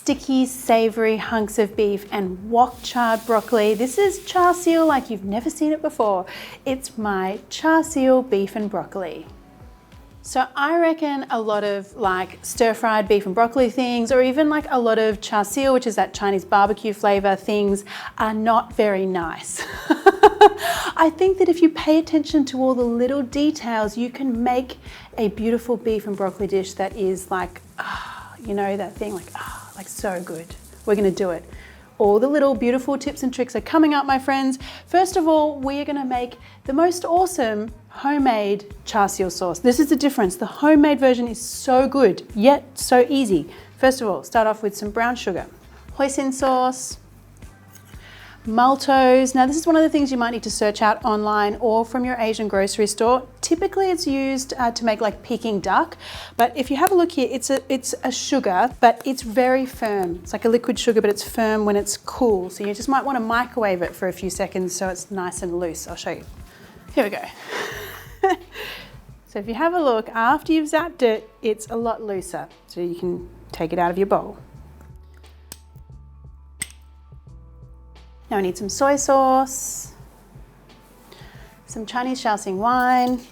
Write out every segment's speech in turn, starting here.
sticky, savory hunks of beef and wok charred broccoli. This is char siu like you've never seen it before. It's my char siu beef and broccoli. So I reckon a lot of like stir-fried beef and broccoli things, or even like a lot of char siu, which is that Chinese barbecue flavor things, are not very nice. I think that if you pay attention to all the little details, you can make a beautiful beef and broccoli dish that is like, you know, that thing like so good. We're gonna do it. All the little beautiful tips and tricks are coming up, my friends. First of all, we are gonna make the most awesome homemade char siu sauce. This is the difference. The homemade version is so good, yet so easy. First of all, start off with some brown sugar, hoisin sauce, maltose. Now this is one of the things you might need to search out online or from your Asian grocery store. Typically it's used to make like Peking duck, but if you have a look here, it's a sugar, but it's very firm. It's like a liquid sugar, but it's firm when it's cool. So you just might want to microwave it for a few seconds so it's nice and loose. I'll show you. Here we go. So if you have a look, after you've zapped it, it's a lot looser. So you can take it out of your bowl. Now I need some soy sauce, some Chinese CHAR SIU wine.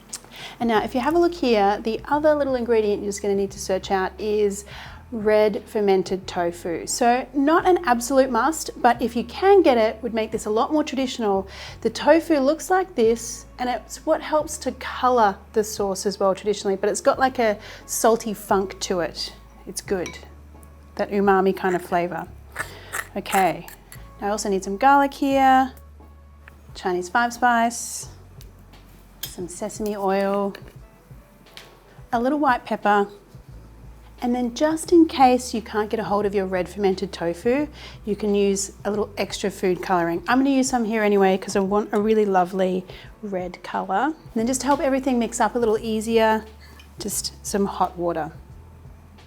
And now if you have a look here, the other little ingredient you're just going to need to search out is red fermented tofu. So not an absolute must, but if you can get it, would make this a lot more traditional. The tofu looks like this, and it's what helps to color the sauce as well traditionally, but it's got like a salty funk to it. It's good, that umami kind of flavor. Okay. I also need some garlic here, Chinese 5-spice, some sesame oil, a little white pepper, and then just in case you can't get a hold of your red fermented tofu, you can use a little extra food coloring. I'm going to use some here anyway because I want a really lovely red color. And then just to help everything mix up a little easier, just some hot water.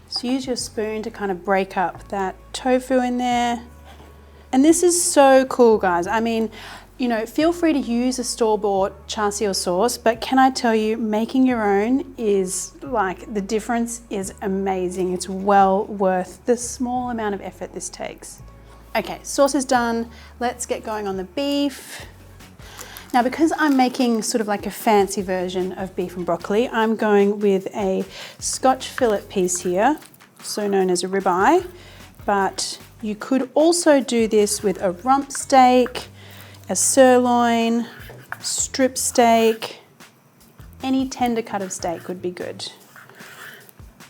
So use your spoon to kind of break up that tofu in there. And this is so cool, guys. I mean, you know, feel free to use a store-bought char siu sauce, but can I tell you, making your own is like, the difference is amazing. It's well worth the small amount of effort this takes. Okay, sauce is done. Let's get going on the beef. Now, because I'm making sort of like a fancy version of beef and broccoli, I'm going with a Scotch fillet piece here, also known as a ribeye, but you could also do this with a rump steak, a sirloin, strip steak, any tender cut of steak would be good.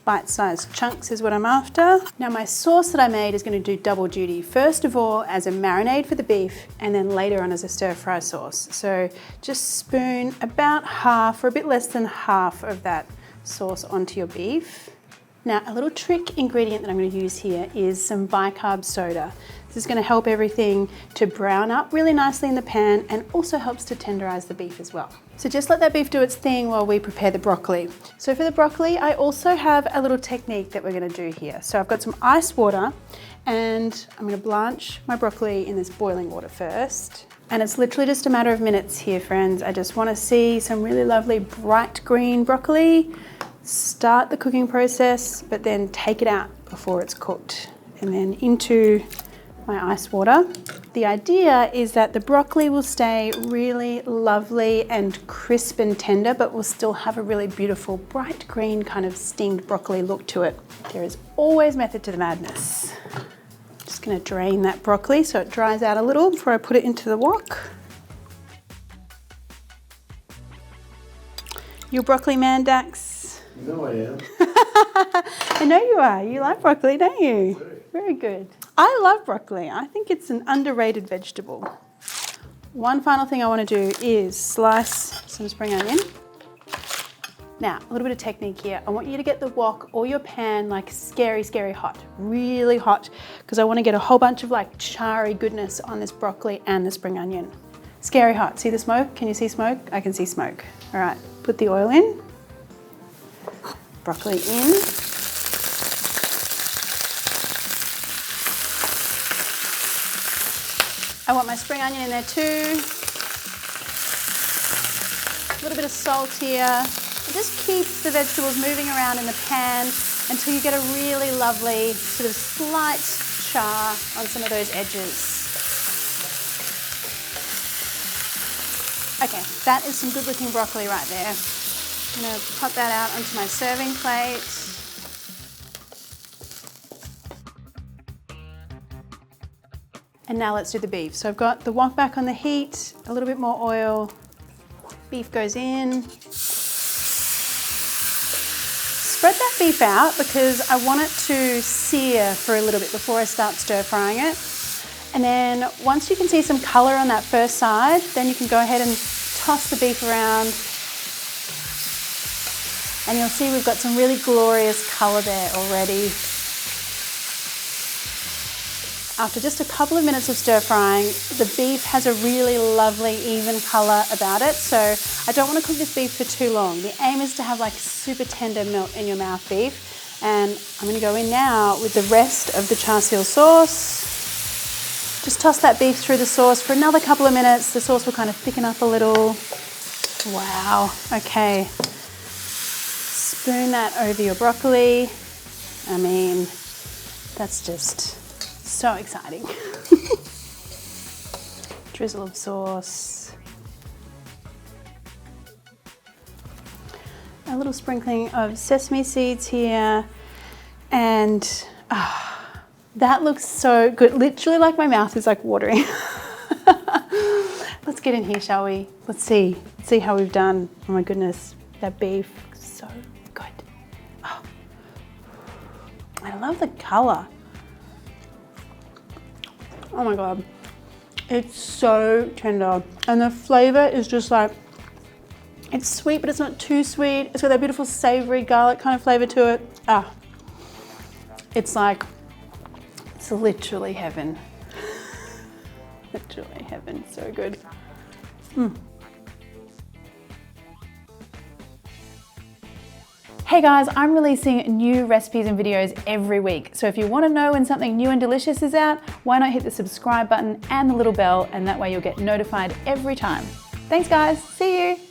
Bite-sized chunks is what I'm after. Now my sauce that I made is going to do double duty. First of all as a marinade for the beef, and then later on as a stir-fry sauce. So just spoon about half or a bit less than half of that sauce onto your beef. Now, a little trick ingredient that I'm going to use here is some bicarb soda. This is going to help everything to brown up really nicely in the pan and also helps to tenderize the beef as well. So just let that beef do its thing while we prepare the broccoli. So for the broccoli, I also have a little technique that we're going to do here. So I've got some ice water and I'm going to blanch my broccoli in this boiling water first. And it's literally just a matter of minutes here, friends. I just want to see some really lovely bright green broccoli. Start the cooking process, but then take it out before it's cooked. And then into my ice water. The idea is that the broccoli will stay really lovely and crisp and tender, but will still have a really beautiful bright green kind of steamed broccoli look to it. There is always method to the madness. Just gonna drain that broccoli so it dries out a little before I put it into the wok. Your broccoli man, Dax? You know I am. I know you are. You like broccoli, don't you? Very good. I love broccoli. I think it's an underrated vegetable. One final thing I want to do is slice some spring onion. Now, a little bit of technique here. I want you to get the wok or your pan like scary, scary hot, really hot, because I want to get a whole bunch of like charry goodness on this broccoli and the spring onion. Scary hot. See the smoke? Can you see smoke? I can see smoke. All right, put the oil in. Broccoli in. I want my spring onion in there too. A little bit of salt here. It just keeps the vegetables moving around in the pan until you get a really lovely sort of slight char on some of those edges. Okay, that is some good looking broccoli right there. I'm gonna pop that out onto my serving plate. And now let's do the beef. So I've got the wok back on the heat, a little bit more oil. Beef goes in. Spread that beef out because I want it to sear for a little bit before I start stir frying it. And then once you can see some color on that first side, then you can go ahead and toss the beef around. And you'll see we've got some really glorious color there already. After just a couple of minutes of stir frying, the beef has a really lovely even color about it. So I don't want to cook this beef for too long. The aim is to have like super tender melt in your mouth beef. And I'm going to go in now with the rest of the char siu sauce. Just toss that beef through the sauce for another couple of minutes. The sauce will kind of thicken up a little. Wow, okay. Spoon that over your broccoli. I mean, that's just so exciting. Drizzle of sauce. A little sprinkling of sesame seeds here. And that looks so good. Literally like my mouth is like watering. Let's get in here, shall we? Let's see how we've done. Oh my goodness, that beef looks so good. Oh. I love the color. Oh my God, it's so tender. And the flavor is just like, it's sweet, but it's not too sweet. It's got that beautiful savory garlic kind of flavor to it. It's like, it's literally heaven. Literally heaven, so good. Hey guys, I'm releasing new recipes and videos every week. So if you want to know when something new and delicious is out, why not hit the subscribe button and the little bell, and that way you'll get notified every time. Thanks guys, see you.